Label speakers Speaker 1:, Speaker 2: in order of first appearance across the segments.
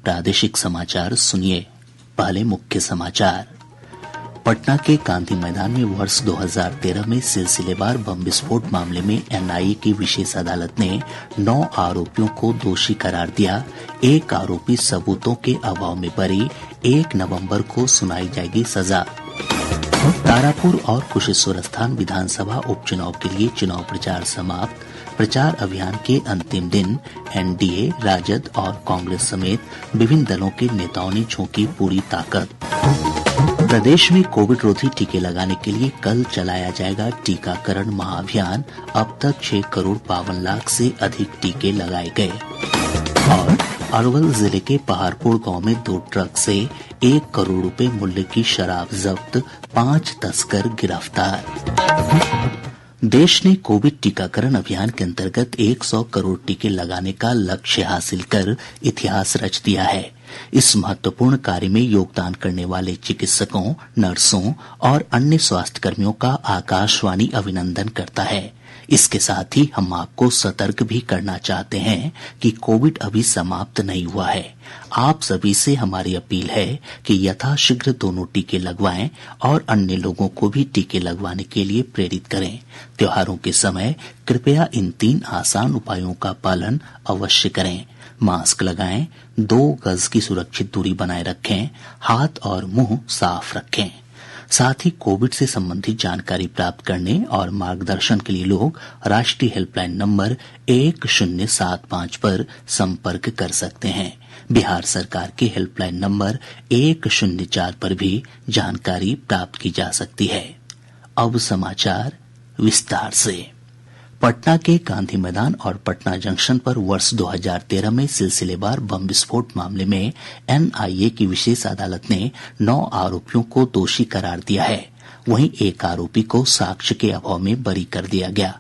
Speaker 1: प्रादेशिक समाचार सुनिए। पहले मुख्य समाचार। पटना के गांधी मैदान में वर्ष 2013 में सिलसिलेवार बम विस्फोट मामले में एनआईए की विशेष अदालत ने 9 आरोपियों को दोषी करार दिया। एक आरोपी सबूतों के अभाव में बरी। 1 नवंबर को सुनाई जाएगी सजा। तारापुर और कुशेश्वरस्थान विधानसभा उपचुनाव के लिए चुनाव प्रचार समाप्त। प्रचार अभियान के अंतिम दिन एनडीए, राजद और कांग्रेस समेत विभिन्न दलों के नेताओं ने झोंकी पूरी ताकत। प्रदेश में कोविड रोधी टीके लगाने के लिए कल चलाया जाएगा टीकाकरण महाअभियान। अब तक 6 करोड़ 52 लाख से अधिक टीके लगाए गए। और अरवल जिले के पहाड़पुर गांव में 2 ट्रक से 1 करोड़ रुपए मूल्य की शराब जब्त, 5 तस्कर गिरफ्तार। देश ने कोविड टीकाकरण अभियान के अंतर्गत 100 करोड़ टीके लगाने का लक्ष्य हासिल कर इतिहास रच दिया है। इस महत्वपूर्ण कार्य में योगदान करने वाले चिकित्सकों, नर्सों और अन्य स्वास्थ्यकर्मियों का आकाशवाणी अभिनंदन करता है। इसके साथ ही हम आपको सतर्क भी करना चाहते हैं कि कोविड अभी समाप्त नहीं हुआ है। आप सभी से हमारी अपील है कि यथाशीघ्र दोनों टीके लगवाएं और अन्य लोगों को भी टीके लगवाने के लिए प्रेरित करें। त्योहारों के समय कृपया इन 3 आसान उपायों का पालन अवश्य करें। मास्क लगाएं, 2 गज की सुरक्षित दूरी बनाए रखें, हाथ और मुंह साफ रखें। साथ ही कोविड से संबंधित जानकारी प्राप्त करने और मार्गदर्शन के लिए लोग राष्ट्रीय हेल्पलाइन नंबर 1075 पर संपर्क कर सकते हैं। बिहार सरकार के हेल्पलाइन नंबर 104 पर भी जानकारी प्राप्त की जा सकती है। अब समाचार विस्तार से। पटना के गांधी मैदान और पटना जंक्शन पर वर्ष 2013 में सिलसिलेवार बम विस्फोट मामले में एनआईए की विशेष अदालत ने 9 आरोपियों को दोषी करार दिया है। वहीं एक आरोपी को साक्ष्य के अभाव में बरी कर दिया गया।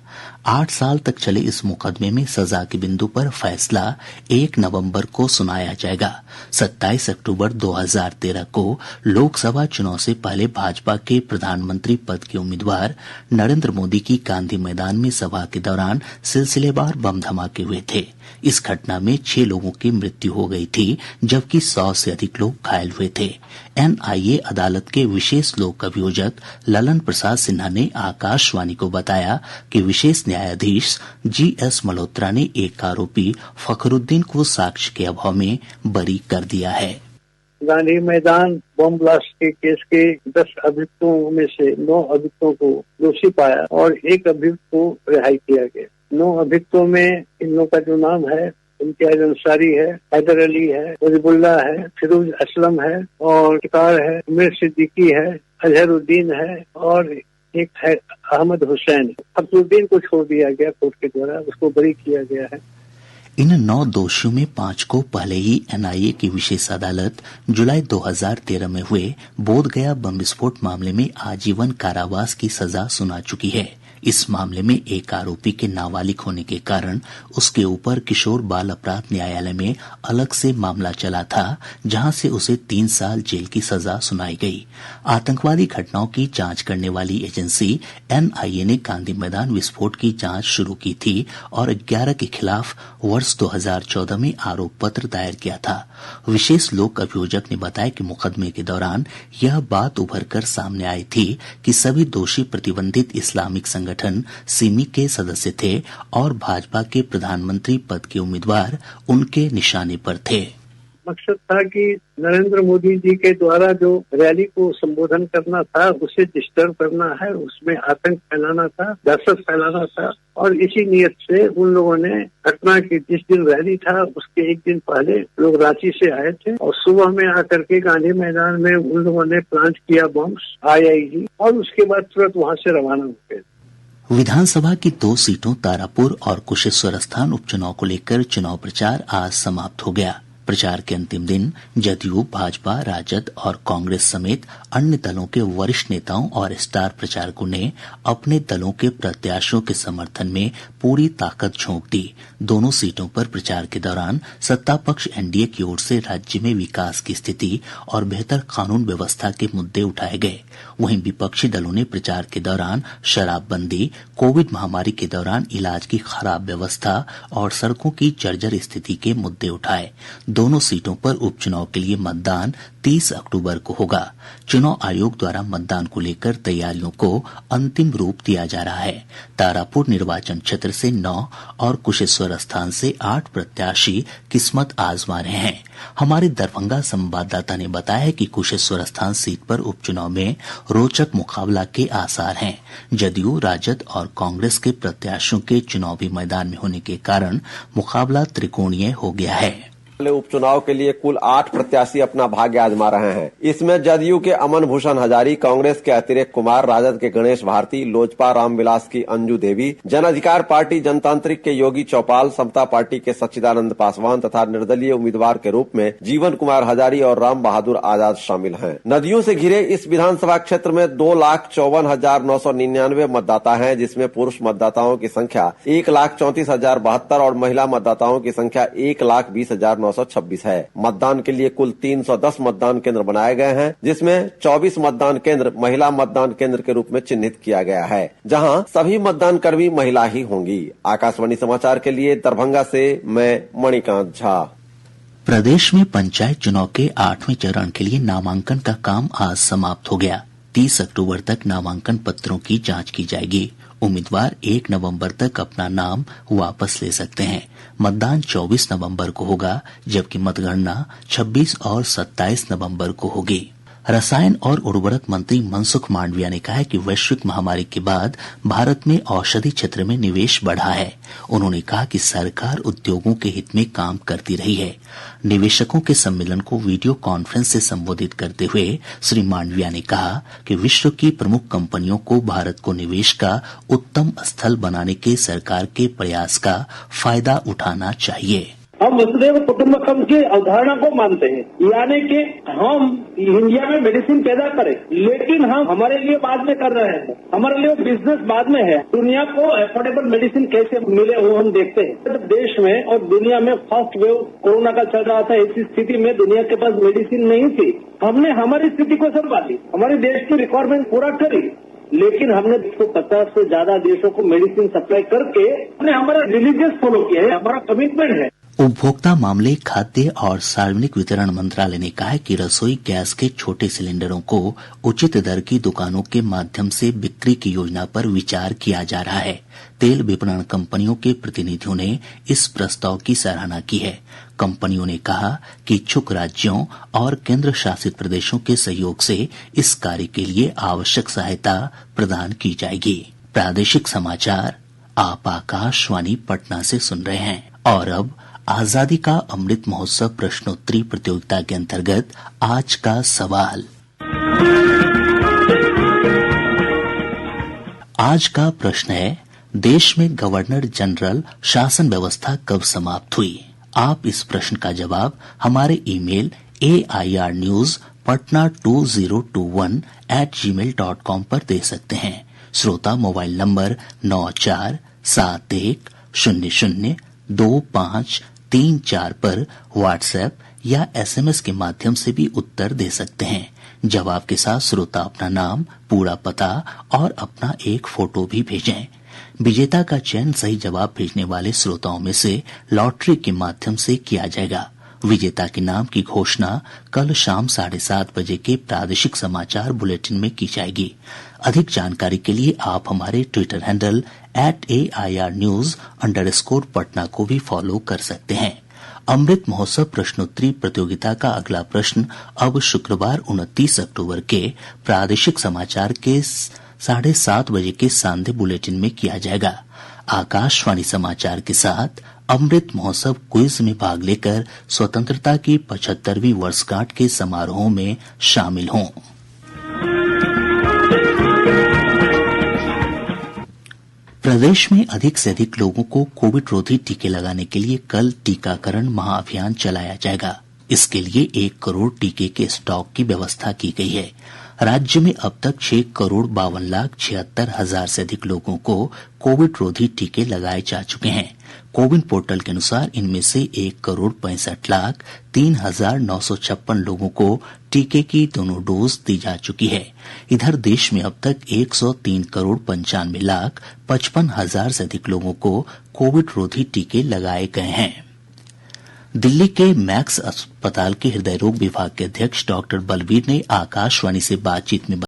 Speaker 1: 8 साल तक चले इस मुकदमे में सजा के बिंदु पर फैसला 1 नवंबर को सुनाया जाएगा। 27 अक्टूबर 2013 को लोकसभा चुनाव से पहले भाजपा के प्रधानमंत्री पद के उम्मीदवार नरेंद्र मोदी की गांधी मैदान में सभा के दौरान सिलसिलेवार बम धमाके हुए थे। इस घटना में 6 लोगों की मृत्यु हो गई थी, जबकि 100 से अधिक लोग घायल हुए थे। एनआईए अदालत के विशेष लोक अभियोजक ललन प्रसाद सिन्हा ने आकाशवाणी को बताया कि विशेष न्यायाधीश जीएस मल्होत्रा ने एक आरोपी फखरुद्दीन को साक्ष्य के अभाव में बरी कर दिया है।
Speaker 2: गांधी मैदान बम ब्लास्ट के केस के 10 अभियुक्तों में से 9 अभियुक्तों को दोषी पाया और 1 अभियुक्त को रिहाई किया गया। 9 अभियुक्तों में इन लोगों का जो नाम है, इम्तियाज अंसारी है, हैदर अली है, वजीबुल्लाह है, फिरोज असलम है और शिकार है, उमेर सिद्दीकी है, अजहरुद्दीन है और एक है अहमद हुसैन। फखरुद्दीन को छोड़ दिया गया कोर्ट के द्वारा, उसको बरी किया गया है।
Speaker 1: इन 9 दोषियों में 5 को पहले ही एनआईए की विशेष अदालत जुलाई 2013 में हुए बोधगया बम विस्फोट मामले में आजीवन कारावास की सजा सुना चुकी है। इस मामले में एक आरोपी के नाबालिग होने के कारण उसके ऊपर किशोर बाल अपराध न्यायालय में अलग से मामला चला था, जहां से उसे 3 साल जेल की सजा सुनाई गई। आतंकवादी घटनाओं की जांच करने वाली एजेंसी एनआईए ने गांधी मैदान विस्फोट की जांच शुरू की थी और 11 के खिलाफ वर्ष 2014 में आरोप पत्र दायर किया था। विशेष लोक अभियोजक ने बताया कि मुकदमे के दौरान यह बात उभर कर सामने आई थी कि सभी दोषी प्रतिबंधित इस्लामिक संगठन सिमी के सदस्य थे और भाजपा के प्रधानमंत्री पद के उम्मीदवार उनके निशाने पर थे।
Speaker 2: मकसद था कि नरेंद्र मोदी जी के द्वारा जो रैली को संबोधन करना था उसे डिस्टर्ब करना है, उसमें आतंक फैलाना था, दहशत फैलाना था और इसी नियत से उन लोगों ने घटना की जिस दिन रैली था उसके एक दिन पहले लोग रांची से आए थे और सुबह में आकर के गांधी मैदान में उन लोगों ने प्लांट किया बम्स आईआईजी और उसके बाद तुरंत वहां से रवाना हो गए।
Speaker 1: विधानसभा की 2 सीटों तारापुर और कुशेश्वरस्थान उपचुनाव को लेकर चुनाव प्रचार आज समाप्त हो गया। प्रचार के अंतिम दिन जदयू, भाजपा, राजद और कांग्रेस समेत अन्य दलों के वरिष्ठ नेताओं और स्टार प्रचारकों ने अपने दलों के प्रत्याशियों के समर्थन में पूरी ताकत झोंक दी। दोनों सीटों पर प्रचार के दौरान सत्ता पक्ष एनडीए की ओर से राज्य में विकास की स्थिति और बेहतर कानून व्यवस्था के मुद्दे उठाए गए। वहीं विपक्षी दलों ने प्रचार के दौरान शराबबंदी, कोविड महामारी के दौरान इलाज की खराब व्यवस्था और सड़कों की जर्जर स्थिति के मुद्दे उठाए। दोनों सीटों पर उपचुनाव के लिए मतदान 30 अक्टूबर को होगा। चुनाव आयोग द्वारा मतदान को लेकर तैयारियों को अंतिम रूप दिया जा रहा है। तारापुर निर्वाचन क्षेत्र से 9 और कुशेश्वर स्थान से 8 प्रत्याशी किस्मत आजमा रहे हैं। हमारे दरभंगा संवाददाता ने बताया है कि कुशेश्वर स्थान सीट पर उपचुनाव में रोचक मुकाबला के आसार हैं। जदयू, राजद और कांग्रेस के प्रत्याशियों के चुनावी मैदान में होने के कारण मुकाबला त्रिकोणीय हो गया है।
Speaker 3: उपचुनाव के लिए कुल 8 प्रत्याशी अपना भाग्य आजमा रहे हैं। इसमें जदयू के अमन भूषण हजारी, कांग्रेस के अतिरेक कुमार, राजद के गणेश भारती, लोजपा रामविलास की अंजू देवी, जन अधिकार पार्टी जनतांत्रिक के योगी चौपाल, समता पार्टी के सच्चिदानंद पासवान तथा निर्दलीय उम्मीदवार के रूप में जीवन कुमार हजारी और राम बहादुर आजाद शामिल हैं। नदियों से घिरे इस विधानसभा क्षेत्र में 2,54,999 मतदाता हैं, जिसमें पुरुष मतदाताओं की संख्या 1,34,072 और महिला मतदाताओं की संख्या 1,20,926 है। मतदान के लिए कुल 310 मतदान केंद्र बनाए गए हैं, जिसमें 24 मतदान केंद्र महिला मतदान केंद्र के रूप में चिन्हित किया गया है, जहां सभी मतदान कर्मी महिला ही होंगी। आकाशवाणी समाचार के लिए दरभंगा से मैं मणिकांत झा।
Speaker 1: प्रदेश में पंचायत चुनाव के 8वें चरण के लिए नामांकन का काम आज समाप्त हो गया। 30 अक्टूबर तक नामांकन पत्रों की जांच की जाएगी। उम्मीदवार 1 नवंबर तक अपना नाम वापस ले सकते हैं। मतदान 24 नवंबर को होगा, जबकि मतगणना 26 और 27 नवंबर को होगी। रसायन और उर्वरक मंत्री मनसुख मांडविया ने कहा है कि वैश्विक महामारी के बाद भारत में औषधि क्षेत्र में निवेश बढ़ा है। उन्होंने कहा कि सरकार उद्योगों के हित में काम करती रही है। निवेशकों के सम्मेलन को वीडियो कॉन्फ्रेंस से संबोधित करते हुए श्री मांडविया ने कहा कि विश्व की प्रमुख कंपनियों को भारत को निवेश का उत्तम स्थल बनाने के सरकार के प्रयास का फायदा उठाना चाहिए।
Speaker 4: हम वसुधैव कुटुंबकम की अवधारणा को मानते हैं, यानी कि हम इंडिया में मेडिसिन पैदा करें, लेकिन हम हमारे लिए बाद में कर रहे हैं। हमारे लिए बिजनेस बाद में है। दुनिया को अफोर्डेबल मेडिसिन कैसे मिले वो हम देखते हैं। तो देश में और दुनिया में फर्स्ट वेव कोरोना का चल रहा था, ऐसी स्थिति में दुनिया के पास मेडिसिन नहीं थी। हमने हमारी स्थिति को संभाली, हमारे देश की रिक्वायरमेंट पूरा करी, लेकिन हमने 150 से ज्यादा देशों को मेडिसिन सप्लाई करके हमने हमारा रिलीजियस फॉलो किया है, हमारा कमिटमेंट है।
Speaker 1: उपभोक्ता मामले, खाद्य और सार्वजनिक वितरण मंत्रालय ने कहा है कि रसोई गैस के छोटे सिलेंडरों को उचित दर की दुकानों के माध्यम से बिक्री की योजना पर विचार किया जा रहा है। तेल विपणन कंपनियों के प्रतिनिधियों ने इस प्रस्ताव की सराहना की है। कंपनियों ने कहा कि इच्छुक राज्यों और केंद्र शासित प्रदेशों के सहयोग से इस कार्य के लिए आवश्यक सहायता प्रदान की जाएगी। प्रादेशिक समाचार आप आकाशवाणी पटना से सुन रहे हैं। और अब आजादी का अमृत महोत्सव प्रश्नोत्तरी प्रतियोगिता के अंतर्गत आज का सवाल। आज का प्रश्न है, देश में गवर्नर जनरल शासन व्यवस्था कब समाप्त हुई? आप इस प्रश्न का जवाब हमारे ईमेल airnews patna2021@gmail.com पर दे सकते हैं। श्रोता मोबाइल नंबर 9471002534 पर व्हाट्सएप या एसएमएस के माध्यम से भी उत्तर दे सकते हैं। जवाब के साथ श्रोता अपना नाम, पूरा पता और अपना एक फोटो भी भेजें। विजेता का चयन सही जवाब भेजने वाले श्रोताओं में से लॉटरी के माध्यम से किया जाएगा। विजेता के नाम की घोषणा कल शाम 7:30 बजे के प्रादेशिक समाचार बुलेटिन में की जाएगी। अधिक जानकारी के लिए आप हमारे ट्विटर हैंडल @AIRnews_पटना को भी फॉलो कर सकते हैं। अमृत महोत्सव प्रश्नोत्तरी प्रतियोगिता का अगला प्रश्न अब शुक्रवार 29 अक्टूबर के प्रादेशिक समाचार के 7:30 बजे के सांध्य बुलेटिन में किया जाएगा। आकाशवाणी समाचार के साथ अमृत महोत्सव क्विज में भाग लेकर स्वतंत्रता की 75वीं वर्षगांठ के समारोह में शामिल हों। प्रदेश में अधिक से अधिक लोगों को कोविड रोधी टीके लगाने के लिए कल टीकाकरण महाअभियान चलाया जाएगा। इसके लिए 1 करोड़ टीके के स्टॉक की व्यवस्था की गई है। राज्य में अब तक 6,52,76,000 से अधिक लोगों को कोविड रोधी टीके लगाए जा चुके हैं। कोविन पोर्टल के अनुसार इनमें से 1,65,03,956 लोगों को टीके की दोनों डोज दी जा चुकी है। इधर देश में अब तक 103,95,55,000 से अधिक लोगों को कोविड रोधी टीके लगाए गए हैं। दिल्ली के मैक्स अस्पताल के हृदय रोग विभाग के अध्यक्ष डॉक्टर बलवीर ने आकाशवाणी से बातचीत में